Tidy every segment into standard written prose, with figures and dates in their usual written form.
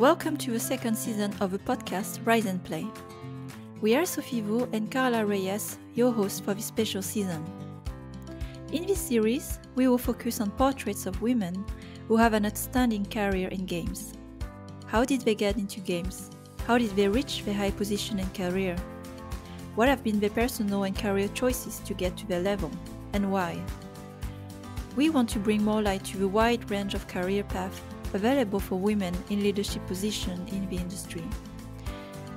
Welcome to the second season of the podcast Rise and Play. We are Sophie Vaux and Carla Reyes, your hosts for this special season. In this series, we will focus on portraits of women who have an outstanding career in games. How did they get into games? How did they reach their high position and career? What have been their personal and career choices to get to their level, and why? We want to bring more light to the wide range of career paths available for women in leadership positions in the industry.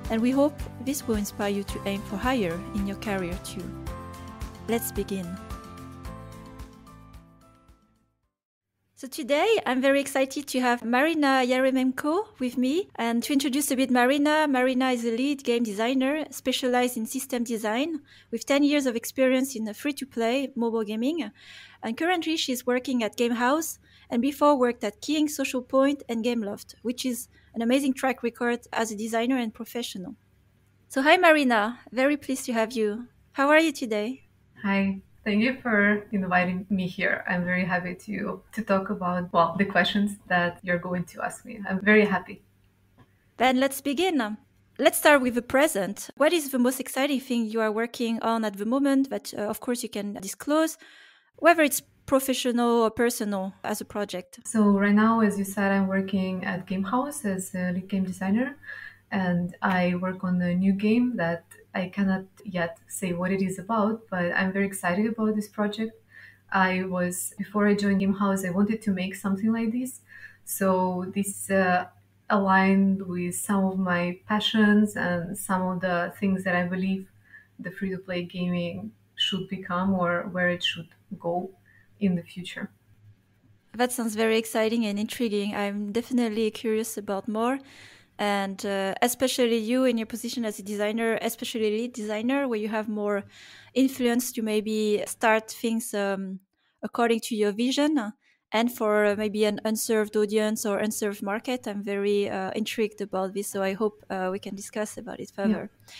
And we hope this will inspire you to aim for higher in your career too. Let's begin. So today I'm very excited to have Maryna Iaremenko with me, and to introduce a bit Maryna is a lead game designer specialized in system design with 10 years of experience in free-to-play mobile gaming, and currently she's working at GameHouse and before worked at Point and Gameloft, which is an amazing track record as a designer and professional. So hi Maryna, very pleased to have you. How are you today? Hi. Thank you for inviting me here. I'm very happy to talk about, the questions that you're going to ask me. I'm very happy. Then let's begin. Let's start with the present. What is the most exciting thing you are working on at the moment that, of course, you can disclose, whether it's professional or personal as a project? So right now, as you said, I'm working at GameHouse as a lead game designer, and I work on a new game that I cannot yet say what it is about, but I'm very excited about this project. Before I joined GameHouse, I wanted to make something like this. So this aligned with some of my passions and some of the things that I believe the free-to-play gaming should become or where it should go in the future. That sounds very exciting and intriguing. I'm definitely curious about more. And especially you in your position as a designer, especially lead designer, where you have more influence to maybe start things according to your vision. And for maybe an unserved audience or unserved market, I'm very intrigued about this. So I hope we can discuss about it further. Yeah.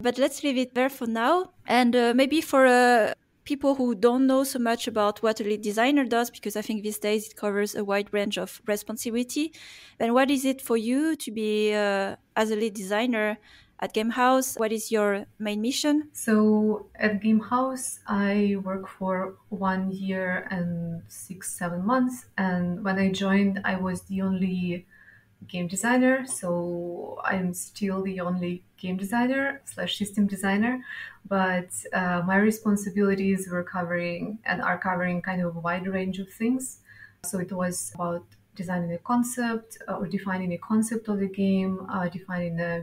But let's leave it there for now. And maybe for people who don't know so much about what a lead designer does, because I think these days it covers a wide range of responsibility, then what is it for you to be as a lead designer at GameHouse? What is your main mission? So at GameHouse, I work for 1 year and 6-7 months. And when I joined, I was the only game designer. So I'm still the only game designer / system designer, but my responsibilities are covering kind of a wide range of things. So it was about designing a concept or defining a concept of the game, defining a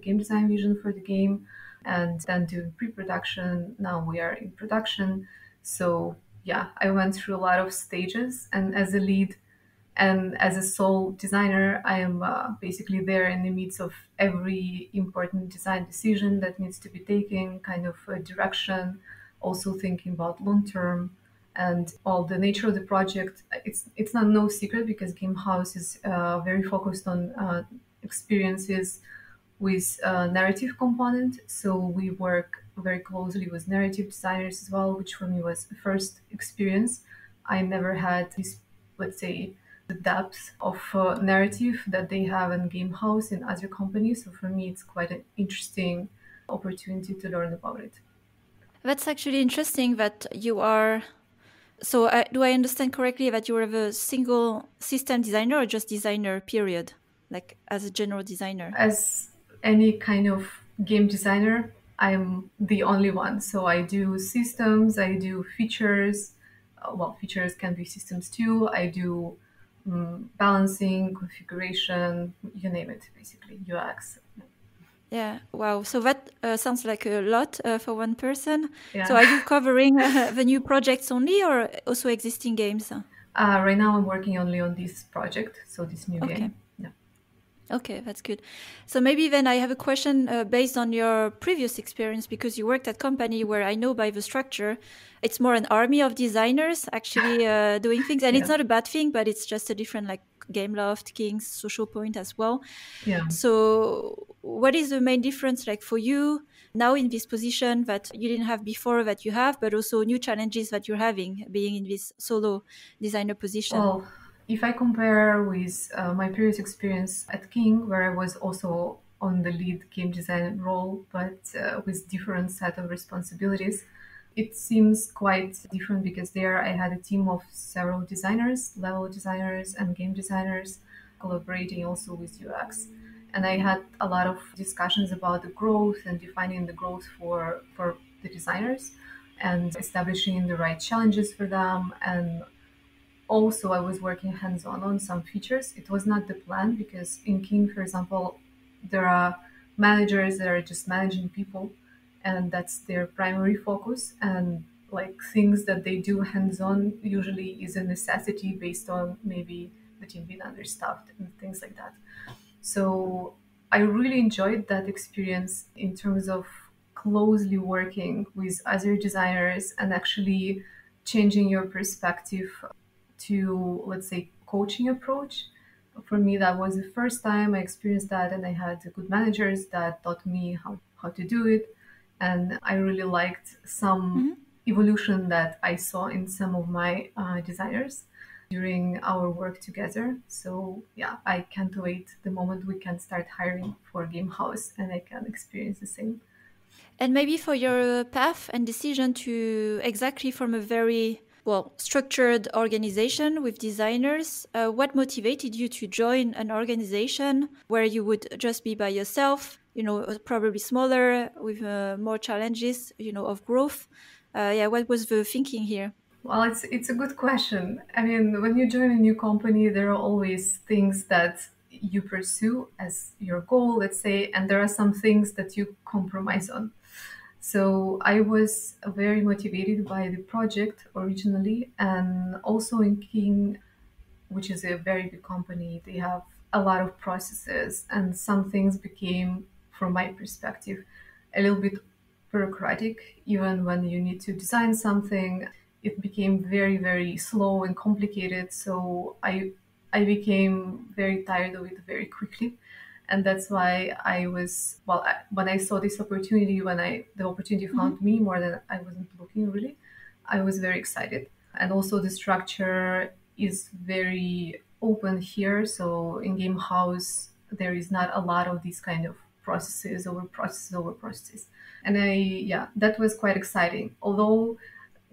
game design vision for the game, and then doing pre-production. Now we are in production. So yeah, I went through a lot of stages, and as a lead and as a sole designer, I am basically there in the midst of every important design decision that needs to be taken, kind of a direction, also thinking about long term and all the nature of the project. It's not no secret because GameHouse is very focused on experiences with narrative component. So we work very closely with narrative designers as well, which for me was the first experience. I never had this, let's say, the depth of narrative that they have in GameHouse and other companies. So for me, it's quite an interesting opportunity to learn about it. That's actually interesting that you are... So do I understand correctly that you are the single system designer or just designer, period? Like as a general designer? As any kind of game designer, I'm the only one. So I do systems, I do features. Features can be systems too. I do balancing, configuration, you name it, basically, UX. Yeah, wow. So that sounds like a lot for one person. Yeah. So are you covering the new projects only or also existing games? Right now I'm working only on this project, so this new game. Yeah. Okay, that's good. So maybe then I have a question based on your previous experience, because you worked at a company where I know by the structure, it's more an army of designers actually doing things. And It's not a bad thing, but it's just a different, like Gameloft, Kings, Social Point as well. Yeah. So what is the main difference like for you now in this position that you didn't have before that you have, but also new challenges that you're having being in this solo designer position? Well, If I compare with my previous experience at King, where I was also on the lead game design role, but with different set of responsibilities, it seems quite different because there I had a team of several designers, level designers and game designers, collaborating also with UX. And I had a lot of discussions about the growth and defining the growth for the designers and establishing the right challenges for them. And also I was working hands-on on some features. It was not the plan because in King, for example, there are managers that are just managing people, and that's their primary focus. And like things that they do hands-on usually is a necessity based on maybe the team being understaffed and things like that. So I really enjoyed that experience in terms of closely working with other designers and actually changing your perspective to, let's say, coaching approach. For me, that was the first time I experienced that, and I had good managers that taught me how to do it. And I really liked some Mhm. evolution that I saw in some of my designers during our work together. So yeah, I can't wait the moment we can start hiring for GameHouse and I can experience the same. And maybe for your path and decision to exactly from a very well structured organization with designers, what motivated you to join an organization where you would just be by yourself, probably smaller with more challenges, of growth? Yeah, what was the thinking here? Well, it's a good question. I mean, when you join a new company, there are always things that you pursue as your goal, let's say, and there are some things that you compromise on. So I was very motivated by the project originally, and also in King, which is a very big company, they have a lot of processes, and some things became, from my perspective, a little bit bureaucratic. Even when you need to design something, it became very, very slow and complicated. So I became very tired of it very quickly. And that's why I was, well, when I saw this opportunity, the opportunity Mhm. found me more than I wasn't looking really, I was very excited. And also the structure is very open here. So in Gamehouse, there is not a lot of these kind of processes over processes over processes. And yeah, that was quite exciting. Although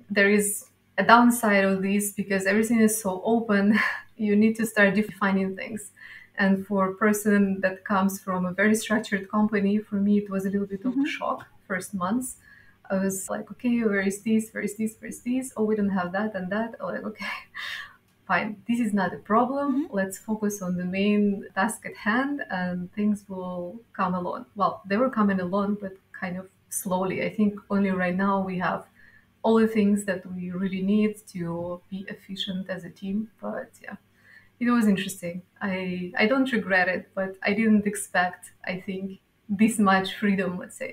there is a downside of this because everything is so open, you need to start defining things. And for a person that comes from a very structured company, for me, it was a little bit of a Mhm. shock first months. I was like, okay, where is this? Where is this? Where is this? Oh, we don't have that and that. Oh, like, okay, fine. This is not a problem. Mhm. Let's focus on the main task at hand and things will come along. Well, they were coming along, but kind of slowly. I think only right now we have all the things that we really need to be efficient as a team. But yeah, it was interesting. I don't regret it, but I didn't expect, I think, this much freedom, let's say.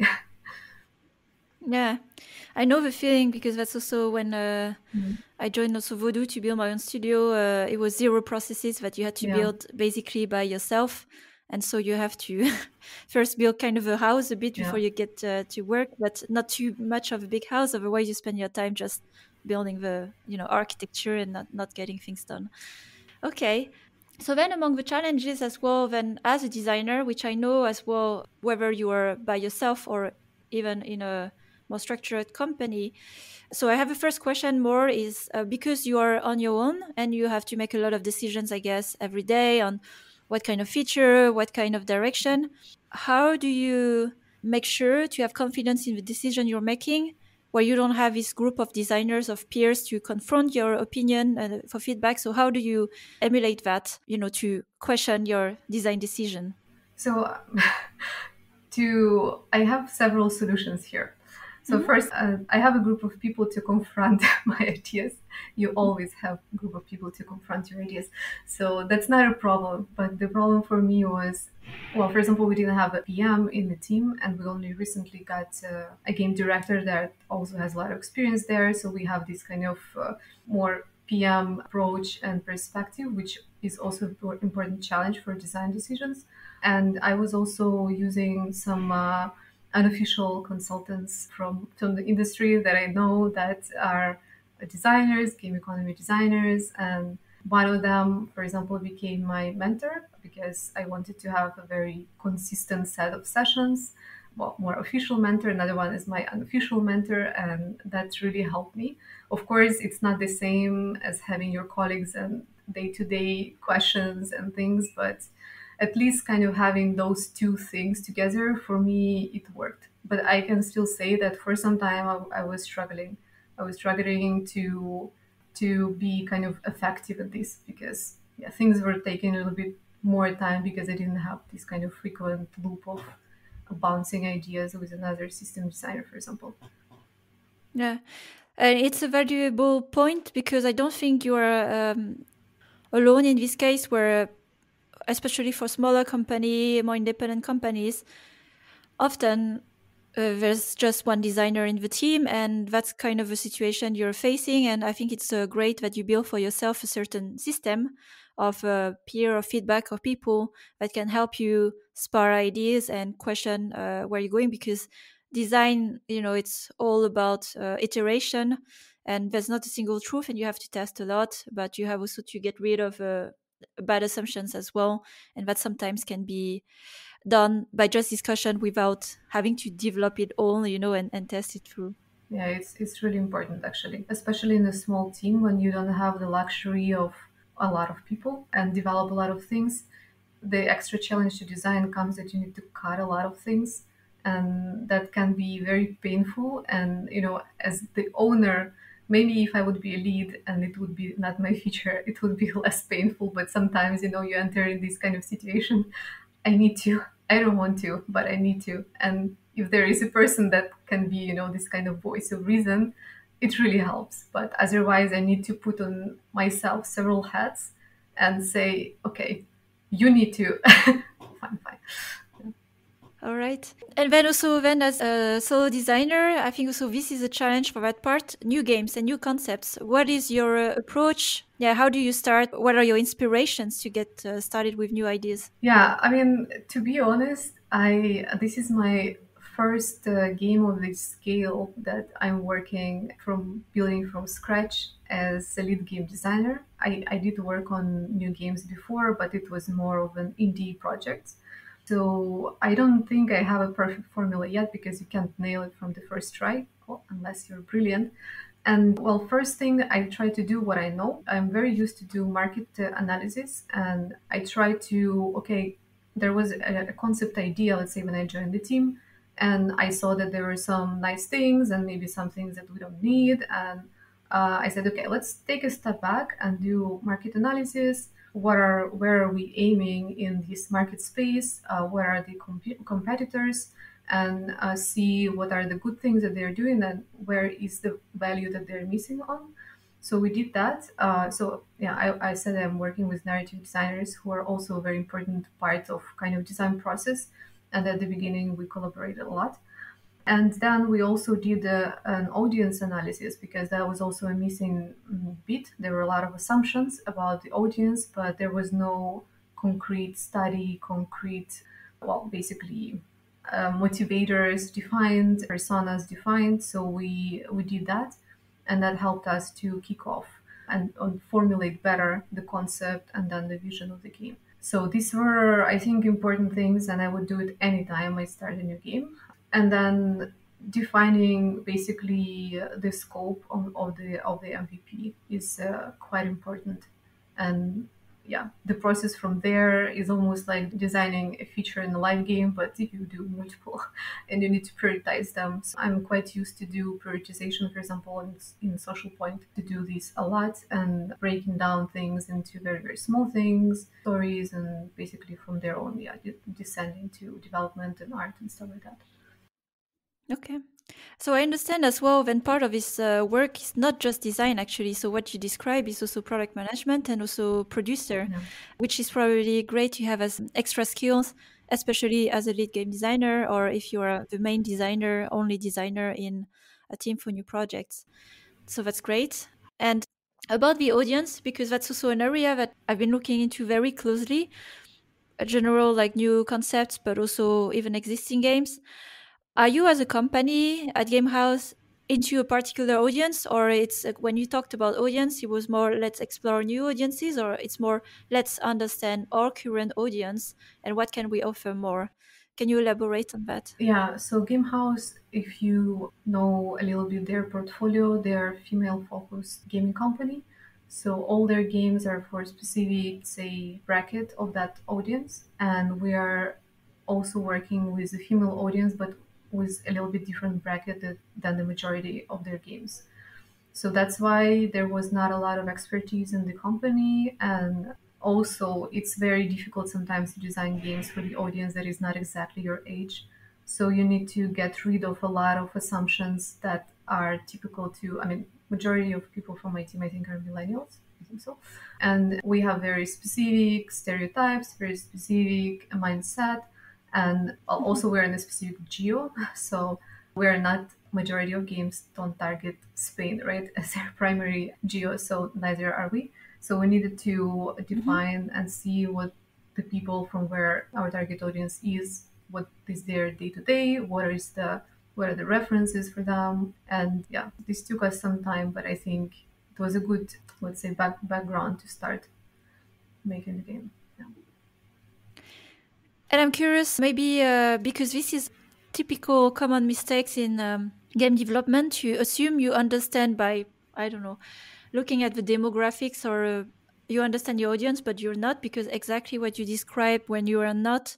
Yeah, I know the feeling because that's also when Mm. I joined also Voodoo to build my own studio. It was zero processes that you had to Yeah, build basically by yourself. And so you have to first build kind of a house a bit yeah. before you get to work, but not too much of a big house. Otherwise, you spend your time just building the architecture and not getting things done. Okay. So then among the challenges as well, then as a designer, which I know as well, whether you are by yourself or even in a more structured company. So I have a first question more is because you are on your own and you have to make a lot of decisions, I guess, every day on what kind of feature, what kind of direction. How do you make sure to have confidence in the decision you're making where you don't have this group of designers of peers to confront your opinion for feedback? So how do you emulate that, to question your design decision? So to I have several solutions here. So Hmm. first, I have a group of people to confront my ideas. You always have a group of people to confront your ideas, so that's not a problem. But the problem for me was, well, for example, we didn't have a PM in the team, and we only recently got a game director that also has a lot of experience there. So we have this kind of more PM approach and perspective, which is also an important challenge for design decisions. And I was also using some unofficial consultants from the industry that I know that are designers, game economy designers, and One of them, for example, became my mentor because I wanted to have a very consistent set of sessions. Well, more official mentor. Another one is my unofficial mentor, and that really helped me. Of course, it's not the same as having your colleagues and day-to-day questions and things, but at least kind of having those two things together, for me it worked. But I can still say that for some time I was struggling. I was struggling to be kind of effective at this because yeah, things were taking a little bit more time because I didn't have this kind of frequent loop of bouncing ideas with another system designer, for example. Yeah. And it's a valuable point because I don't think you are alone in this case where, especially for smaller company, more independent companies, often there's just one designer in the team, and that's kind of a situation you're facing. And I think it's great that you build for yourself a certain system of peer or feedback of people that can help you spar ideas and question where you're going, because design, it's all about iteration, and there's not a single truth, and you have to test a lot, but you have also to get rid of bad assumptions as well, and that sometimes can be done by just discussion without having to develop it all, and test it through. Yeah, it's really important actually, especially in a small team when you don't have the luxury of a lot of people and develop a lot of things. The extra challenge to design comes that you need to cut a lot of things, and that can be very painful. And as the owner, maybe if I would be a lead and it would be not my feature, it would be less painful. But sometimes you enter in this kind of situation. I need to. I don't want to, but I need to. And if there is a person that can be, this kind of voice of reason, it really helps. But otherwise, I need to put on myself several hats and say, okay, you need to. Fine, fine. All right. And then also, then as a solo designer, I think also this is a challenge for that part. New games and new concepts. What is your approach? Yeah, how do you start? What are your inspirations to get started with new ideas? Yeah, I mean, to be honest, I this is my first game of this scale that I'm working from building from scratch as a lead game designer. I did work on new games before, but it was more of an indie project. So I don't think I have a perfect formula yet because you can't nail it from the first try, well, unless you're brilliant. And well, first thing I try to do what I know. I'm very used to do market analysis, and I try to okay. There was a concept idea, let's say when I joined the team, and I saw that there were some nice things and maybe some things that we don't need, and I said, okay, let's take a step back and do market analysis. Where are we aiming in this market space? Where are the competitors? And see what are the good things that they're doing and where is the value that they're missing on. So we did that. So yeah, I said I'm working with narrative designers who are also a very important part of kind of design process. And at the beginning, we collaborated a lot. And then we also did an audience analysis because that was also a missing bit. There were a lot of assumptions about the audience, but there was no concrete study, concrete, well, basically motivators defined, personas defined. So we did that, and that helped us to kick off and formulate better the concept and then the vision of the game. So these were, I think, important things, and I would do it anytime I start a new game. And then defining basically the scope of the MVP is quite important. And yeah, the process from there is almost like designing a feature in a live game, but if you do multiple and you need to prioritize them. So I'm quite used to do prioritization, for example, in Social Point, to do this a lot and breaking down things into very, very small things, stories, and basically from there on, yeah, descending to development and art and stuff like that. Okay. So I understand as well, then part of this work is not just design actually. So what you describe is also product management and also producer, Yeah. which is probably great to have as extra skills, especially as a lead game designer, or if you are the main designer, only designer in a team for new projects. So that's great. And about the audience, because that's also an area that I've been looking into very closely, a general like new concepts, but also even existing games. Are you as a company at GameHouse into a particular audience, or it's when you talked about audience, it was more let's explore new audiences, or it's more let's understand our current audience and what can we offer more? Can you elaborate on that? Yeah, so GameHouse, if you know a little bit their portfolio, they're a female-focused gaming company. So all their games are for a specific, say, bracket of that audience. And we are also working with a female audience, but with a little bit different bracket than the majority of their games. So that's why there was not a lot of expertise in the company. And also, it's very difficult sometimes to design games for the audience that is not exactly your age. So you need to get rid of a lot of assumptions that are typical to, I mean, majority of people from my team, I think, are millennials. I think so. And we have very specific stereotypes, very specific mindset. And also, we're in a specific geo. So we're not majority of games don't target Spain, right, as their primary geo, so neither are we. So we needed to Mm-hmm. define and see what the people from where our target audience is, what is their day to day, what are the references for them, and yeah, this took us some time, but I think it was a good, let's say, background to start making the game. Yeah. And I'm curious, maybe because this is typical common mistakes in game development, you assume you understand by, I don't know, looking at the demographics, or you understand your audience, but you're not, because exactly what you describe, when you are not,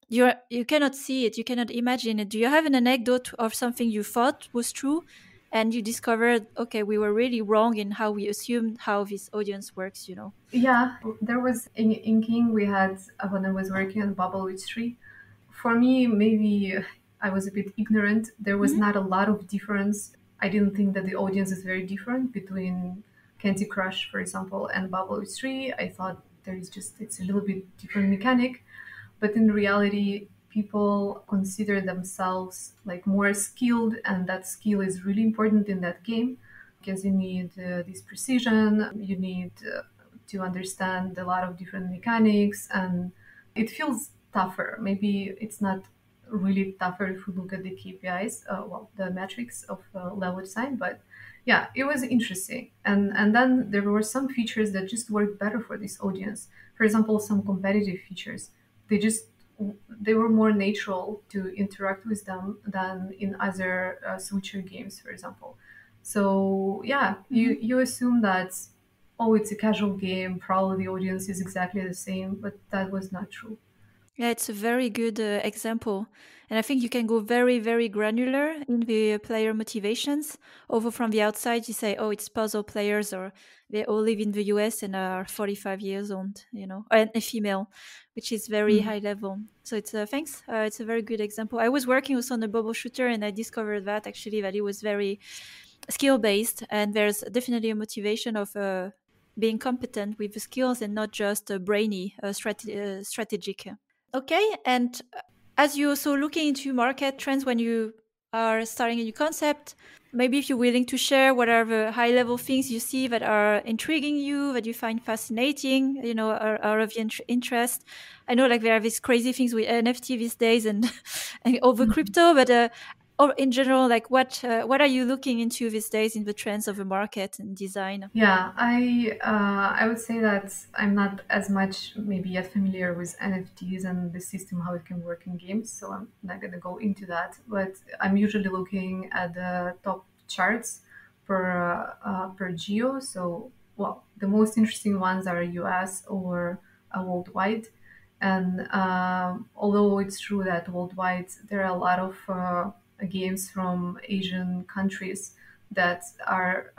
you cannot see it, you cannot imagine it. Do you have an anecdote of something you thought was true and you discovered, okay, we were really wrong in how we assumed how this audience works, you know? Yeah, there was in inking we had when I was working on Bubble Witch 3. For me, maybe I was a bit ignorant. There was Hmm. not a lot of difference. I didn't think that the audience is very different between Candy Crush, for example, and Bubble Witch 3. I thought there is just it's a little bit different mechanic, but in reality, people consider themselves like more skilled, and that skill is really important in that game because you need this precision. You need to understand a lot of different mechanics, and it feels tougher. Maybe it's not really tougher if we look at the KPIs, well, the metrics of level design, but yeah, it was interesting. And then there were some features that just worked better for this audience. For example, some competitive features. They just they were more natural to interact with them than in other switcher games, for example. So yeah, you assume that oh, it's a casual game, probably the audience is exactly the same, but that was not true. Yeah, it's a very good example. And I think you can go very, very granular in the player motivations. Over from the outside, you say, oh, it's puzzle players, or they all live in the US and are 45 years old, you know, and a female, which is very Mm. high level. So it's thanks. It's a very good example. I was working also on a bubble shooter, and I discovered that actually that it was very skill based, and there's definitely a motivation of being competent with the skills and not just brainy, strategic. Okay, and as you're also looking into market trends when you are starting a new concept, maybe if you're willing to share what are the high level things you see that are intriguing you, that you find fascinating, you know, are of interest. I know like there are these crazy things with NFT these days and, and over crypto, but or in general, like what are you looking into these days in the trends of the market and design? Yeah, I would say that I'm not as much maybe yet familiar with NFTs and the system how it can work in games, so I'm not gonna go into that. But I'm usually looking at the top charts per geo. So well, the most interesting ones are US or worldwide. And although it's true that worldwide there are a lot of games from Asian countries that are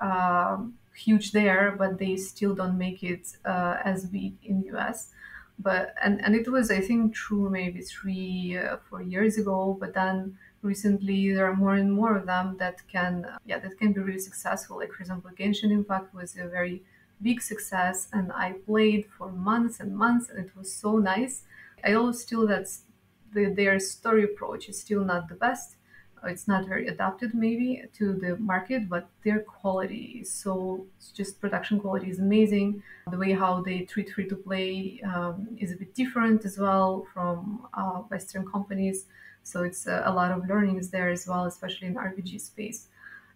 huge there, but they still don't make it as big in US. But and it was I think true maybe 4 years ago, but then recently there are more and more of them that can that can be really successful. Like for example, Genshin Impact was a very big success, and I played for months and months, and it was so nice. I always feel that their story approach is still not the best. It's not very adapted maybe to the market, but their quality is so it's just production quality is amazing. The way how they treat free to play is a bit different as well from Western companies. So it's a lot of learnings there as well, especially in RPG space.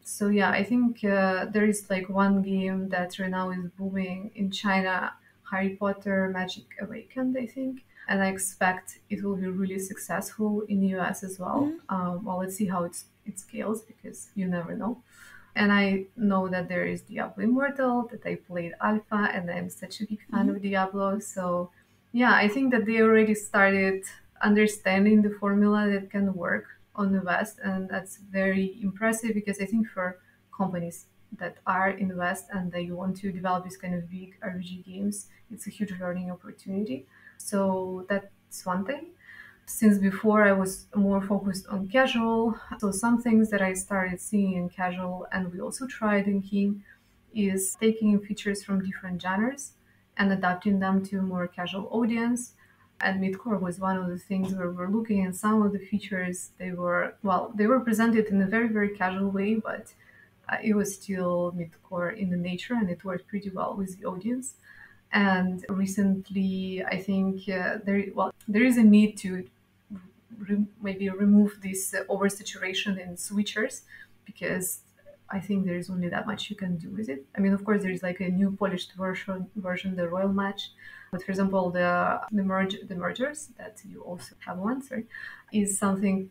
So yeah, I think there is like one game that right now is booming in China, Harry Potter Magic Awakened, I think, and I expect it will be really successful in the US as well. Mhm. Well, let's see how it scales because you never know. And I know that there is Diablo Immortal that I played alpha, and I'm such a big fan Mhm. of Diablo. So yeah, I think that they already started understanding the formula that can work on the West, and that's very impressive because I think for companies that are in the West and they want to develop these kind of big RPG games, it's a huge learning opportunity. So that's one thing. Since before I was more focused on casual, so some things that I started seeing in casual and we also tried in King is taking features from different genres and adapting them to a more casual audience. And midcore was one of the things where we're looking at some of the features. They were, well, they were presented in a very, very casual way, but it was still midcore in the nature and it worked pretty well with the audience. And recently, I think there is a need to maybe remove this oversaturation in switchers because I think there is only that much you can do with it. I mean, of course, there is like a new polished version, the Royal Match. But for example, the mergers that you also have one, sorry, is something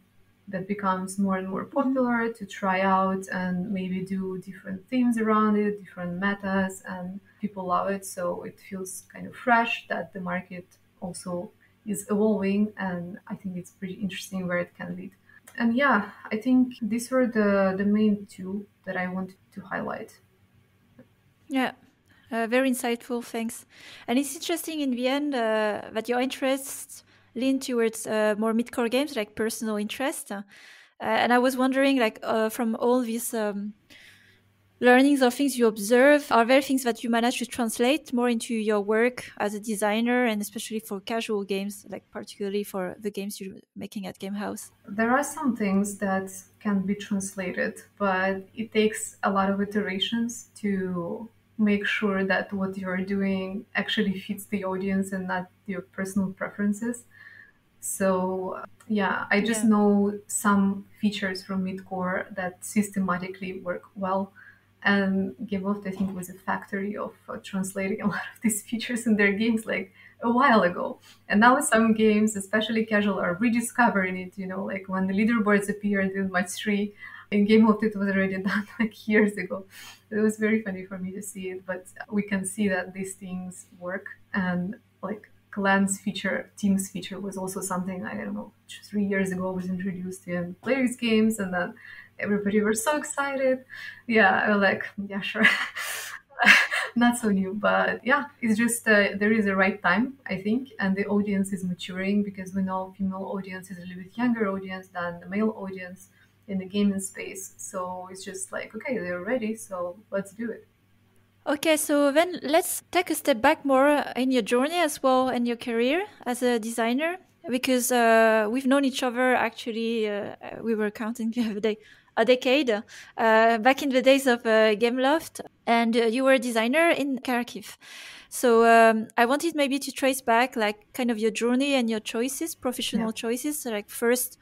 that becomes more and more Mhm. popular to try out and maybe do different themes around it, different metas, and people love it. So it feels kind of fresh that the market also is evolving, and I think it's pretty interesting where it can lead. And yeah, I think these were the main two that I wanted to highlight. Yeah. Very insightful, thanks. And it's interesting in the end that your interests lean towards more mid-core games, like personal interest. And I was wondering, like, from all these learnings or things you observe, are there things that you manage to translate more into your work as a designer, and especially for casual games, like particularly for the games you're making at GameHouse? There are some things that can be translated, but it takes a lot of iterations to make sure that what you're doing actually fits the audience and not your personal preferences. So yeah, I just Yeah. know some features from midcore that systematically work well. And GameLoft, I think, was a factory of translating a lot of these features in their games like a while ago. And now some games, especially casual, are rediscovering it. You know, like when the leaderboards appeared in Match 3, in GameLoft it was already done like years ago. It was very funny for me to see it, but we can see that these things work. And like clans feature, teams feature was also something I don't know 3 years ago was introduced in players games, and then everybody were so excited. Yeah, I was like, yeah, sure. Not so new, but yeah, it's just there is a right time, I think, and the audience is maturing because we know female audience is a little bit younger audience than the male audience in the gaming space. So it's just like, okay, they're ready, so let's do it. Okay, so then let's take a step back more in your journey as well and your career as a designer, because we've known each other actually. We were counting the other day, a decade back in the days of Gameloft, and you were a designer in Kharkiv. So I wanted maybe to trace back, like, kind of your journey and your choices, Yeah. professional choices. So, like, first,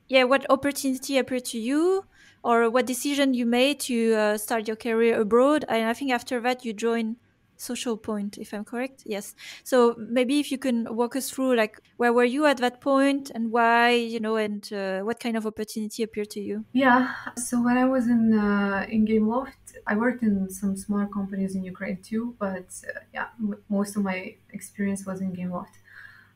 yeah, what opportunity appeared to you, or what decision you made to start your career abroad? And I think after that you joined Social Point, if I'm correct. Yes. So maybe if you can walk us through, like, where were you at that point and why, and what kind of opportunity appeared to you? Yeah, so when I was in GameLoft, I worked in some small companies in Ukraine too, but yeah, most of my experience was in GameLoft.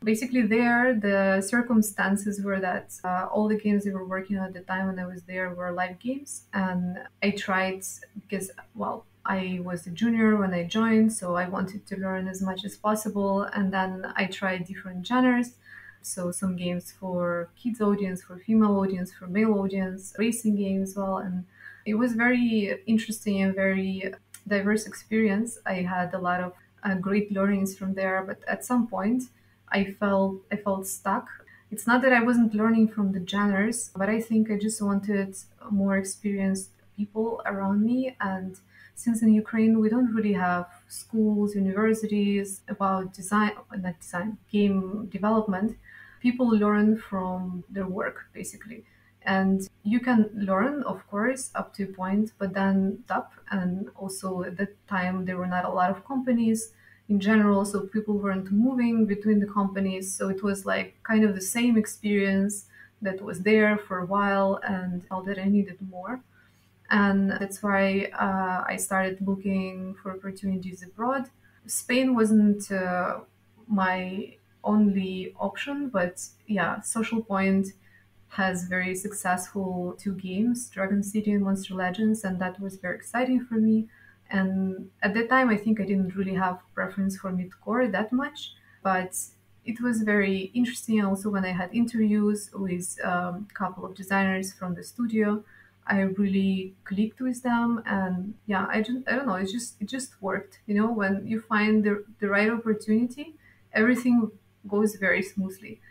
Basically, there the circumstances were that all the games they were working on at the time when I was there were live games, and I tried because well, I was a junior when I joined, so I wanted to learn as much as possible, and then I tried different genres. So some games for kids audience, for female audience, for male audience, racing games as well, and it was very interesting and very diverse experience. I had a lot of great learnings from there, but at some point I felt stuck. It's not that I wasn't learning from the genres, but I think I just wanted more experienced people around me. And since in Ukraine we don't really have schools, universities about design, not design, game development, people learn from their work basically. And you can learn, of course, up to a point, but then stop. And also at that time, there were not a lot of companies in general, so people weren't moving between the companies. So it was like kind of the same experience that was there for a while, and I felt that I needed more. And that's why I started looking for opportunities abroad. Spain wasn't my only option, but yeah, Social Point has very successful two games, Dragon City and Monster Legends, and that was very exciting for me. And at that time, I think I didn't really have preference for mid-core that much, but it was very interesting. Also, when I had interviews with a couple of designers from the studio, I really clicked with them, and yeah, I don't know, it just worked. You know, when you find the right opportunity, everything goes very smoothly.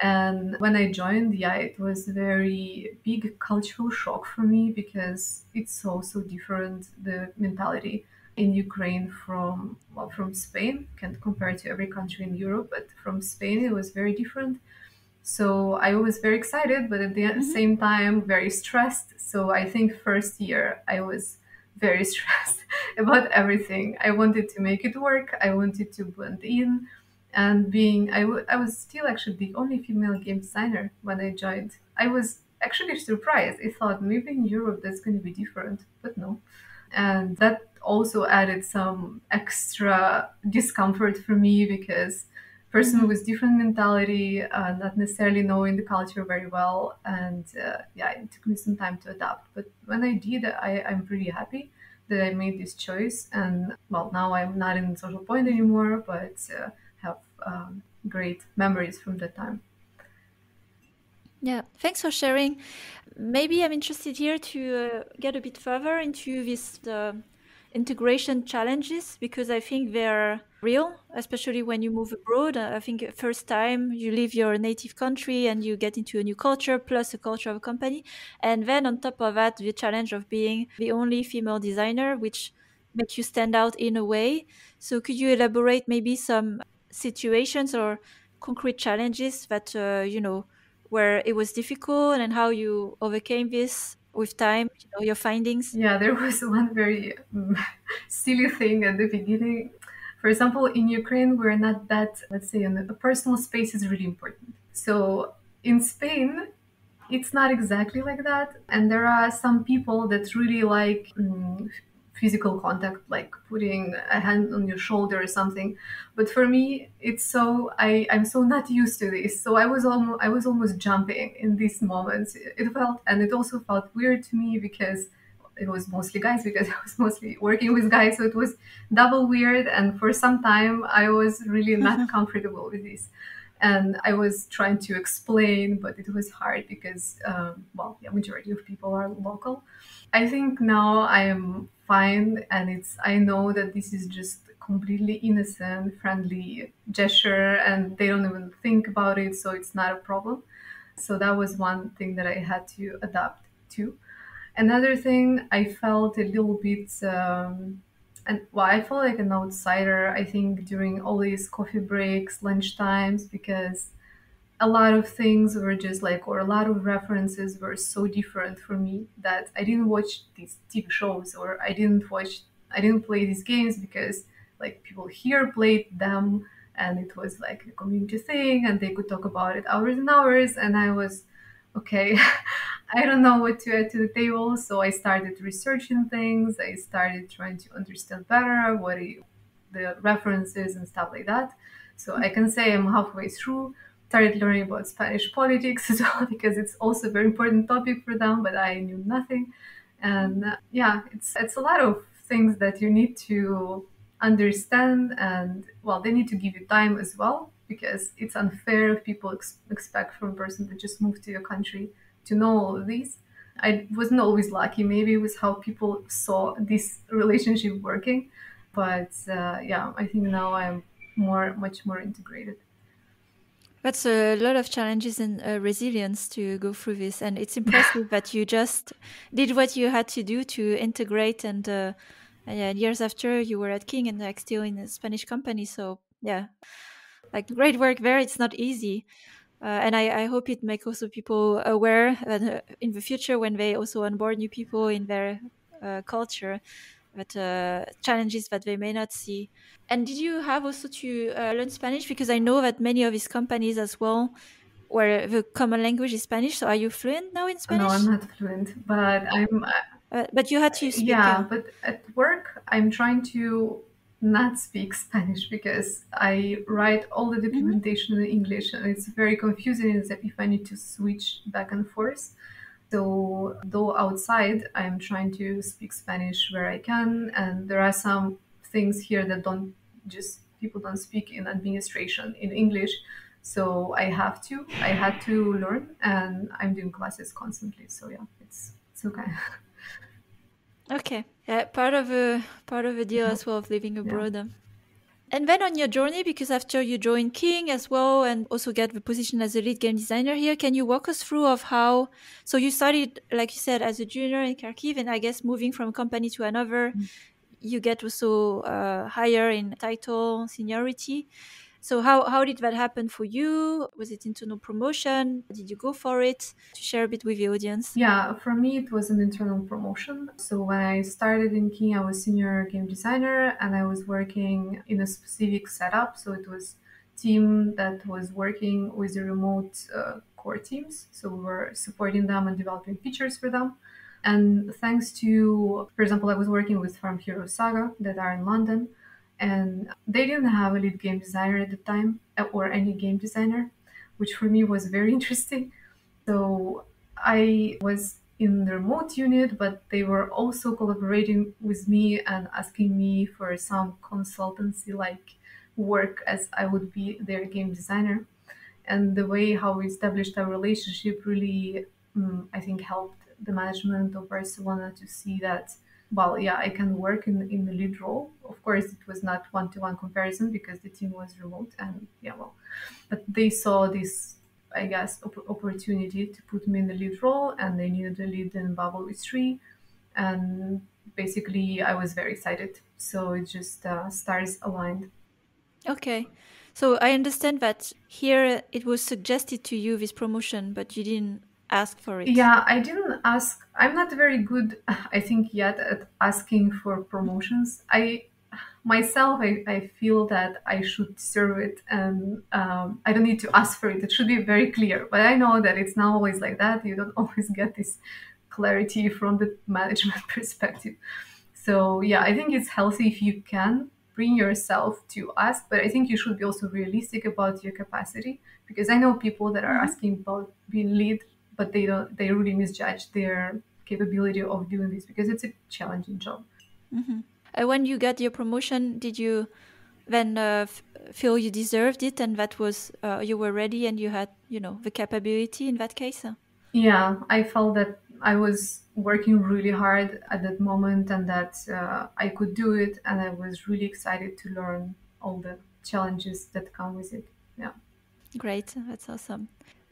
And when I joined, yeah, it was a very big cultural shock for me because it's so different, the mentality in Ukraine from, well, from Spain. Can't compare to every country in Europe, but from Spain it was very different. So I was very excited, but at the Hmm. same time, very stressed. So I think first year I was very stressed about everything. I wanted to make it work. I wanted to blend in, and I was still actually the only female game designer when I joined. I was actually surprised. I thought maybe in Europe that's going to be different, but no. And that also added some extra discomfort for me because person Hmm. with different mentality, not necessarily knowing the culture very well, and yeah, it took me some time to adapt. But when I did, I'm pretty happy that I made this choice. And well, now I'm not in Social Point anymore, but have great memories from that time. Yeah, thanks for sharing. Maybe I'm interested here to get a bit further into this integration challenges because I think they're real, especially when you move abroad. I think first time you leave your native country and you get into a new culture plus the culture of a company, and then on top of that, the challenge of being the only female designer, which makes you stand out in a way. So could you elaborate maybe some situations or concrete challenges that where it was difficult and how you overcame this with time, your findings. Yeah, there was one very silly thing at the beginning. For example, in Ukraine, we're not that, let's say, a personal space is really important. So in Spain, it's not exactly like that. And there are some people that really like physical contact, like putting a hand on your shoulder or something. But for me, it's so I'm so not used to this. So I was almost jumping in these moments. It felt, and it also felt weird to me because it was mostly guys, because I was mostly working with guys. So it was double weird. And for some time, I was really not comfortable with this, and I was trying to explain, but it was hard because, well, the majority of people are local. I think now I am fine, and I know that this is just completely innocent, friendly gesture, and they don't even think about it, so it's not a problem. So that was one thing that I had to adapt to. Another thing, I felt a little bit, and well, I felt like an outsider, I think, during all these coffee breaks, lunch times, because a lot of things were just like, or a lot of references were so different for me that I didn't watch these TV shows, or I didn't play these games because like people here played them, and it was like a community thing and they could talk about it hours and hours. And I was, okay, I don't know what to add to the table. So I started researching things. I started trying to understand better the references and stuff like that. So I can say I'm halfway through. Started learning about Spanish politics as well because it's also a very important topic for them, but I knew nothing. And yeah, it's a lot of things that you need to understand, and well, they need to give you time as well because it's unfair if people expect from a person that just moved to your country to know all of these. I wasn't always lucky, maybe with how people saw this relationship working, but yeah, I think now I'm much more integrated. That's a lot of challenges and resilience to go through this, and it's impressive that you just did what you had to do to integrate. And yeah, years after you were at King and like still in a Spanish company, so yeah, like great work there. It's not easy. And I hope it makes also people aware that in the future, when they also onboard new people in their culture, that challenges that they may not see. And did you have also to learn Spanish? Because I know that many of these companies as well, where the common language is Spanish. So are you fluent now in No, I'm Spanish? not fluent, but I'm But you had to speak. yeah, but at work, I'm trying to not speak Spanish because I write all the Mhm. documentation in English, and it's very confusing if I need to switch back and forth. So, though outside, I'm trying to speak Spanish where I can, and there are some things here that don't just people don't speak in administration in English. So I had to learn, and I'm doing classes constantly. So yeah, it's okay. Okay. Yeah, part of the deal Yeah, as well of living yeah. abroad. And then on your journey, because after you joined King as well, and also get the position as a lead game designer here, can you walk us through of how? So you started, like you said, as a junior in Kharkiv, and I guess moving from company to another, you get also higher in title, seniority. So how did that happen for you? Was it internal promotion? Did you go for it? To share a bit with the audience. Yeah, for me, it was an internal promotion. So when I started in King, I was senior game designer and I was working in a specific setup. So it was team that was working with the remote core teams. So we were supporting them and developing features for them. And thanks to, for example, I was working with Farm Hero Saga that are in London, and they didn't have a lead game designer at the time or any game designer, which for me was very interesting. So I was in the remote unit, but they were also collaborating with me and asking me for some consultancy like work as I would be their game designer. And the way how we established our relationship really, I think, helped the management of Barcelona to see that, well, yeah, I can work in the lead role. Of course, it was not one-to-one comparison because the team was remote, and yeah, well, but they saw this, I guess, opportunity to put me in the lead role, and they needed a lead in Bubble with 3, and basically I was very excited. So it just stars aligned. Okay. So I understand that here it was suggested to you this promotion, but you didn't ask for it. Yeah, I didn't ask. I'm not very good, I think, yet at asking for promotions. I feel that I should deserve it, and I don't need to ask for it. It should be very clear. But I know that it's not always like that. You don't always get this clarity from the management perspective. So yeah, I think it's healthy if you can bring yourself to ask, but I think you should be also realistic about your capacity because I know people that are Mhm. asking about being lead, but they really misjudge their capability of doing this because it's a challenging job. Mhm. When you got your promotion, did you then feel you deserved it and that was you were ready and you had, the capability in that case? Yeah, I felt that I was working really hard at that moment and that I could do it, and I was really excited to learn all the challenges that come with it. Yeah. Great. That's awesome.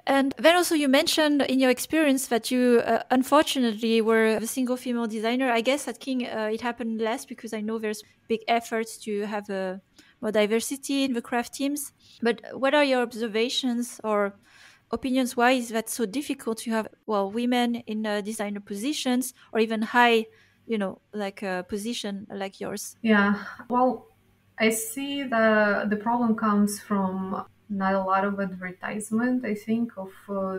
And then also you mentioned in your experience that you unfortunately were a single female designer. I guess at King it happened less because I know there's big efforts to have more diversity in the craft teams. But what are your observations or opinions? Why is that so difficult to have, well, women in designer positions or even high, like a position like yours? Yeah, well, I see the problem comes from not a lot of advertisement, I think, of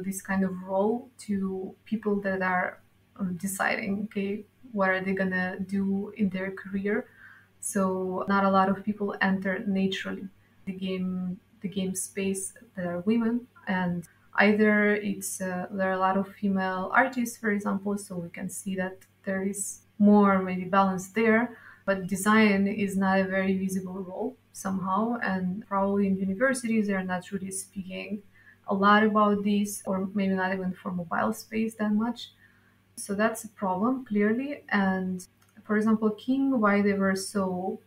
this kind of role to people that are deciding, okay, what are they gonna do in their career. So not a lot of people enter naturally the game space that are women, and either it's there are a lot of female artists, for example, so we can see that there is more maybe balance there, but design is not a very visible role somehow, and probably in universities they're not really speaking a lot about this, or maybe not even for mobile space that much. So that's a problem, clearly. And for example, King, why they were so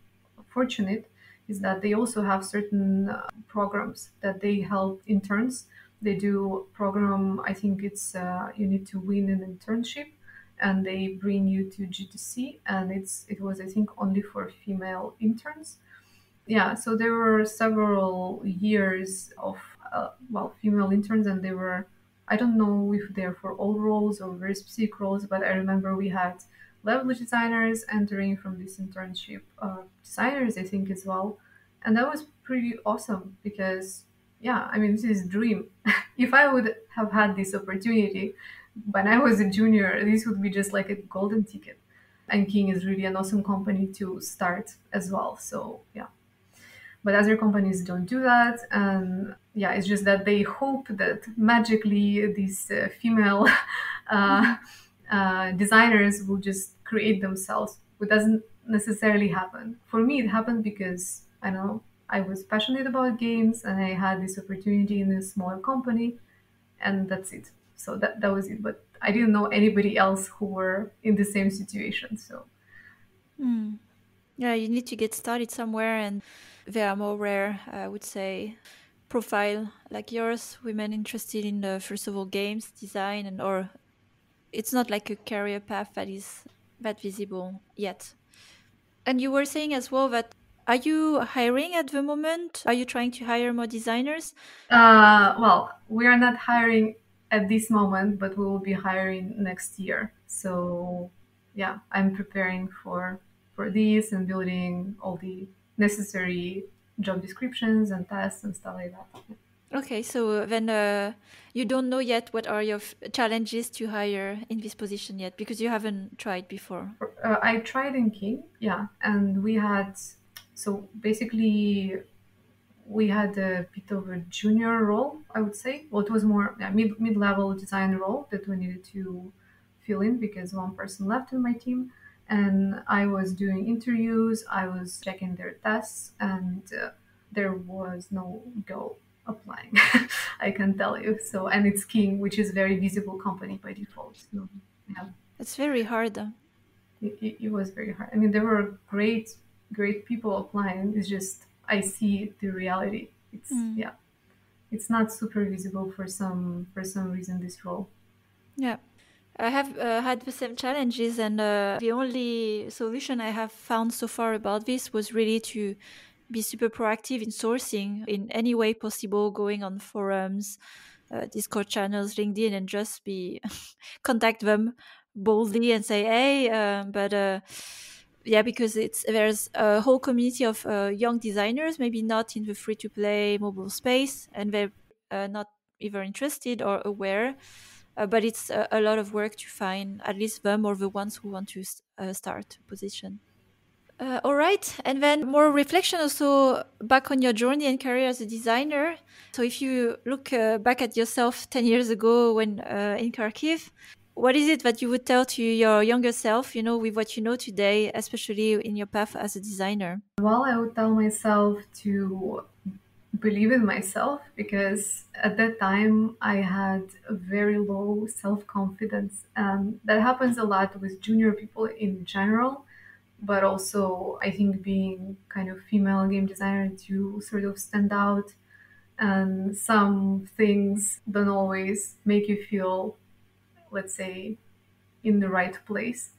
fortunate is that they also have certain programs that they help interns. They do program, I think it's you need to win an internship and they bring you to GTC, and it was, I think, only for female interns. Yeah, so there were several years of female interns, and they were, I don't know if they're for all roles or very specific roles, but I remember we had level designers entering from this internship, designers I think as well, and that was pretty awesome because yeah, I mean this is a dream. If I would have had this opportunity when I was a junior, this would be just like a golden ticket. And King is really an awesome company to start as well. So yeah, but other companies don't do that, and yeah, it's just that they hope that magically these female uh, Mhm. designers will just create themselves, which doesn't necessarily happen. For me, it happened because I know I was passionate about games and I had this opportunity in a smaller company, and that's it. So that was it. But I didn't know anybody else who were in the same situation. So Mm. Yeah, you need to get started somewhere, and there are more rare, I would say, profile like yours, women interested in first of all games design, and or it's not like a career path that is that visible yet. And you were saying as well that are you hiring at the moment? Are you trying to hire more designers? well, we are not hiring at this moment, but we will be hiring next year. So, yeah, I'm preparing for this and building all the necessary job descriptions and tasks and stuff like that. Okay, so then you don't know yet what are your challenges to hire in this position yet because you haven't tried before. I tried in King, yeah, and we had so basically we had a bit of a junior role, I would say. Well, it was more yeah, mid level design role that we needed to fill in because one person left in my team, and I was doing interviews, I was checking their tests, and there was no go applying. I can tell you. So, and it's King, which is very visible company by default. So, yeah, It's very hard. it was very hard. I mean, there were great people applying. It's just I see the reality. It's Mm. yeah, it's not super visible for some reason this role. Yeah. I have had the same challenges, and the only solution I have found so far about this was really to be super proactive in sourcing in any way possible, going on forums, Discord channels, LinkedIn, and just be contact them boldly and say, "Hey," but yeah, because it's there's a whole community of young designers, maybe not in the free to play mobile space, and they're not either interested or aware. But it's a lot of work to find at least them or the ones who want to start a position. All right. And then more reflection also back on your journey and career as a designer. So if you look back at yourself 10 years ago when in Kharkiv, what is it that you would tell to your younger self, you know, with what you know today, especially in your path as a designer? Well, I would tell myself to believe in myself because at that time I had a very low self confidence, and that happens a lot with junior people in general. But also, I think being kind of female game designer to sort of stand out, and some things don't always make you feel, let's say, in the right place.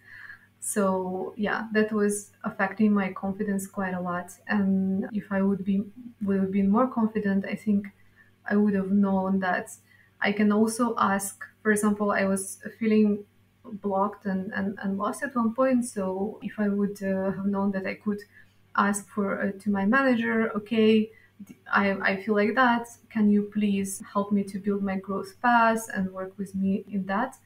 So yeah, that was affecting my confidence quite a lot. And if I would have been more confident, I think I would have known that I can also ask. For example, I was feeling blocked and lost at one point. So if I would have known that I could ask for to my manager, okay, I feel like that. Can you please help me to build my growth path and work with me in that?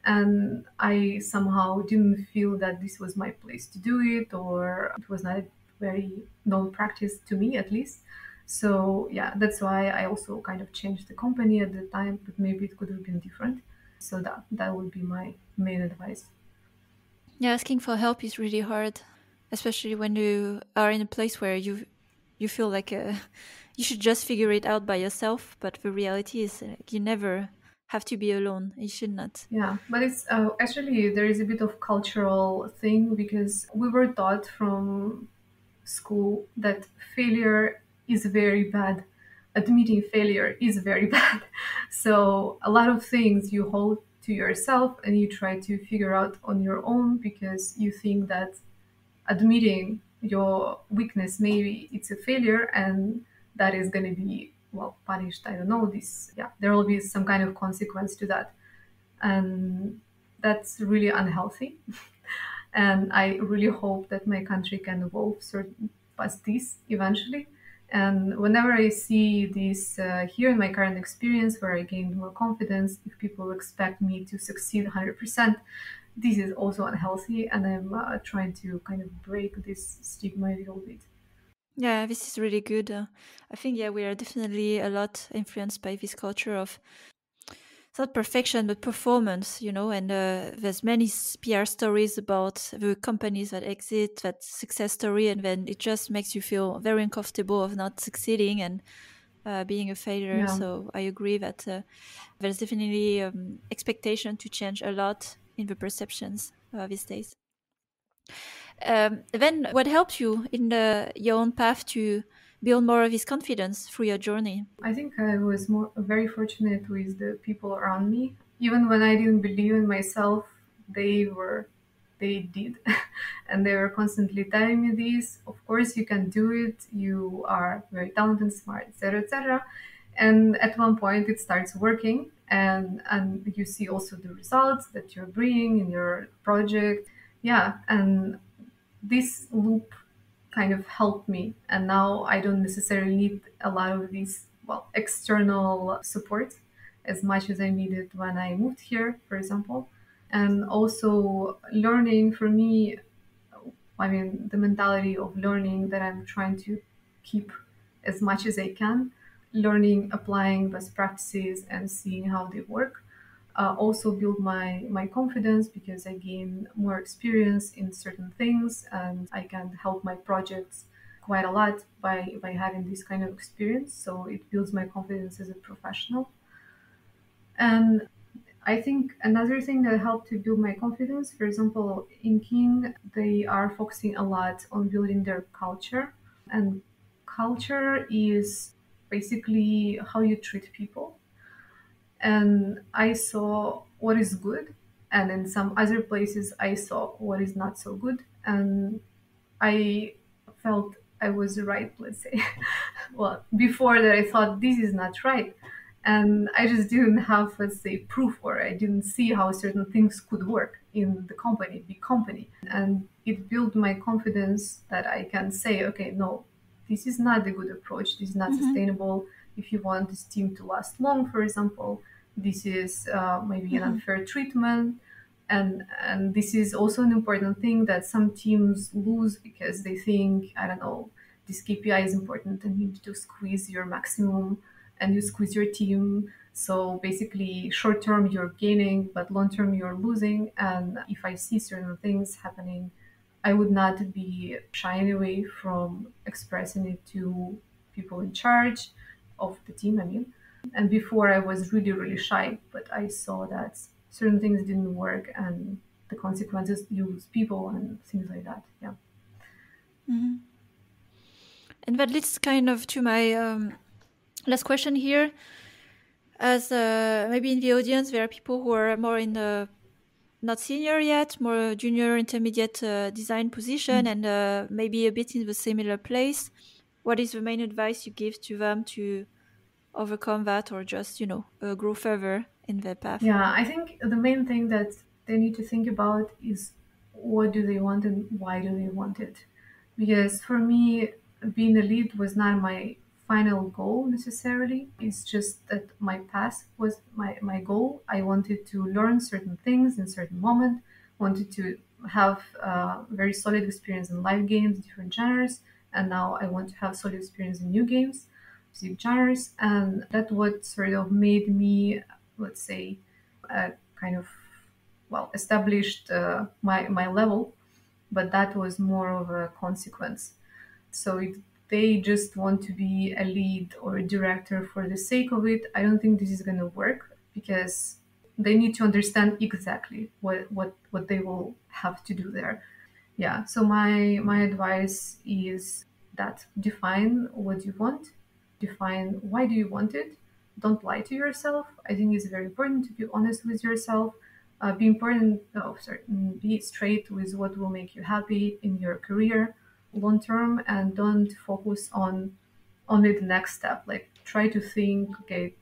And I somehow didn't feel that this was my place to do it, or it was not a very known practice to me at least. So yeah, that's why I also kind of changed the company at the time, but maybe it could have been different. So that would be my main advice. Yeah, asking for help is really hard, especially when you are in a place where you feel like you should just figure it out by yourself. But the reality is, you never have to be alone. You should not. Yeah, but it's actually there is a bit of cultural thing because we were taught from school that failure is very bad. Admitting failure is very bad. So a lot of things you hold to yourself and you try to figure out on your own because you think that admitting your weakness maybe it's a failure and that is going to be well, punished. I don't know this. Yeah, there will be some kind of consequence to that, and that's really unhealthy. And I really hope that my country can evolve past this eventually. And whenever I see this here in my current experience, where I gained more confidence, if people expect me to succeed 100%, this is also unhealthy, and I'm trying to kind of break this stigma a little bit. Yeah, this is really good. I think, yeah, we are definitely a lot influenced by this culture of, it's not perfection but performance, and there's many PR stories about the companies that exit, that success story, and then it just makes you feel very uncomfortable of not succeeding and being a failure. Yeah. So I agree that there's definitely expectation to change a lot in the perceptions these days. Then what helped you in your own path to build more of this confidence through your journey? I think I was very fortunate with the people around me. Even when I didn't believe in myself, they did, and they were constantly telling me this. Of course, you can do it. You are very talented, smart, etc., etc. And at one point, it starts working, and you see also the results that you're bringing in your project. Yeah, and this loop kind of helped me, and now I don't necessarily need a lot of these, well, external support as much as I needed when I moved here, for example. And also learning for me, I mean, the mentality of learning that I'm trying to keep as much as I can, learning, applying best practices and seeing how they work. Also build my confidence because I gain more experience in certain things, and I can help my projects quite a lot by having this kind of experience. So it builds my confidence as a professional. And I think another thing that helped to build my confidence, for example, in King, they are focusing a lot on building their culture. And culture is basically how you treat people. And I saw what is good, and in some other places, I saw what is not so good. And I felt I was right, let's say. Well, before that, I thought this is not right. And I just didn't have, let's say, proof, or I didn't see how certain things could work in the company, big company. And it built my confidence that I can say, okay, no, this is not a good approach. This is not Hmm. sustainable. If you want this team to last long, for example, this is maybe an Hmm. unfair treatment. And this is also an important thing that some teams lose because they think, I don't know, this KPI is important and you need to squeeze your maximum and you squeeze your team. So basically, short term you're gaining, but long term you're losing. And if I see certain things happening, I would not be shying away from expressing it to people in charge of the team, I mean. And before I was really, really shy, but I saw that certain things didn't work and the consequences, you lose people and things like that. Yeah. Hmm. And that leads kind of to my last question here. As maybe in the audience, there are people who are more in the not senior yet, more junior, intermediate design position, and maybe a bit in the similar place. What is the main advice you give to them to overcome that, or just grow further in their path? Yeah, I think the main thing that they need to think about is what do they want and why do they want it. Because for me, being a lead was not my final goal necessarily. It's just that my path was my goal. I wanted to learn certain things in certain moment, wanted to have very solid experience in live games, different genres, and now I want to have solid experience in new games, music genres, and that what sort of made me, let's say, kind of, well, established my level, but that was more of a consequence. So if they just want to be a lead or a director for the sake of it, I don't think this is going to work because they need to understand exactly what they will have to do there. Yeah, so my advice is that define what you want, define why do you want it. Don't lie to yourself. I think it's very important to be honest with yourself. Be straight with what will make you happy in your career long term, and don't focus on only the next step. Like try to think, okay,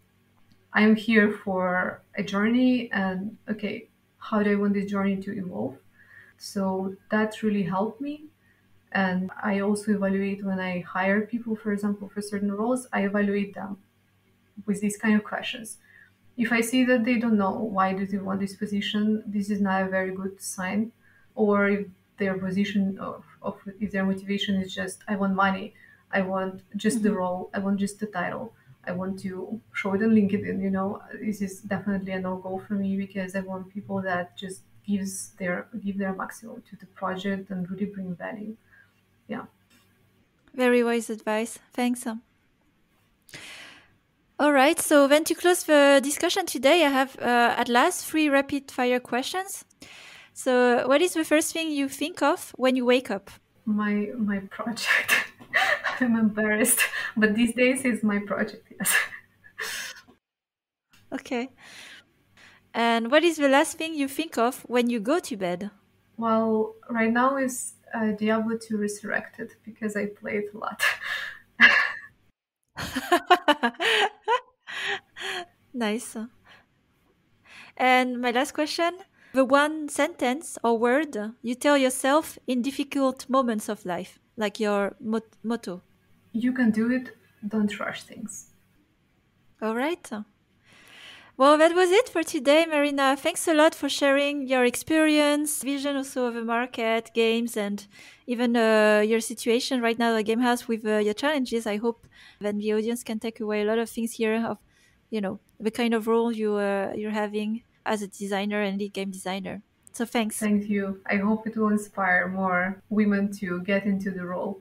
I'm here for a journey, and okay, how do I want this journey to evolve? So that really helped me. And I also evaluate when I hire people, for example, for certain roles, I evaluate them with these kind of questions. If I see that they don't know why do they want this position, this is not a very good sign. Or if their position of if their motivation is just I want money, I want just the Mhm. role, I want just the title, I want to show it on LinkedIn, this is definitely a no-go for me, because I want people that just give their maximum to the project and really bring value. Yeah. Very wise advice. Thanks. All right. So then to close the discussion today, I have at last 3 rapid fire questions. So what is the first thing you think of when you wake up? My project. I'm embarrassed, but these days is my project, yes. Okay. And what is the last thing you think of when you go to bed? Well, right now is Diablo 2 Resurrected, because I play it a lot. Nice. And my last question, the one sentence or word you tell yourself in difficult moments of life, like your motto. You can do it, don't rush things. All right. Well, that was it for today, Maryna. Thanks a lot for sharing your experience, vision also of the market, games, and even your situation right now at GameHouse with your challenges. I hope then the audience can take away a lot of things here of, the kind of role you're having as a designer and lead game designer. So thanks. Thank you. I hope it will inspire more women to get into the role.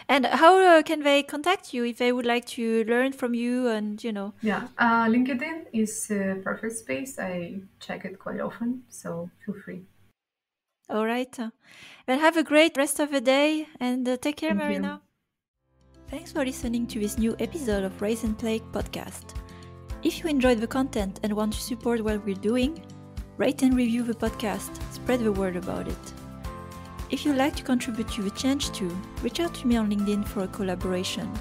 And how can they contact you if they would like to learn from you and. Yeah, LinkedIn is a perfect space. I check it quite often, so feel free. All right. Then have a great rest of the day and take care, Thank you. Maryna. Thanks for listening to this new episode of Rise and Play podcast. If you enjoyed the content and want to support what we're doing, rate and review the podcast, spread the word about it. If you'd like to contribute to the change too, reach out to me on LinkedIn for a collaboration.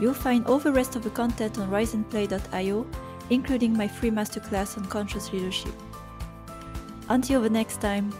You'll find all the rest of the content on riseandplay.io, including my free masterclass on conscious leadership. Until the next time.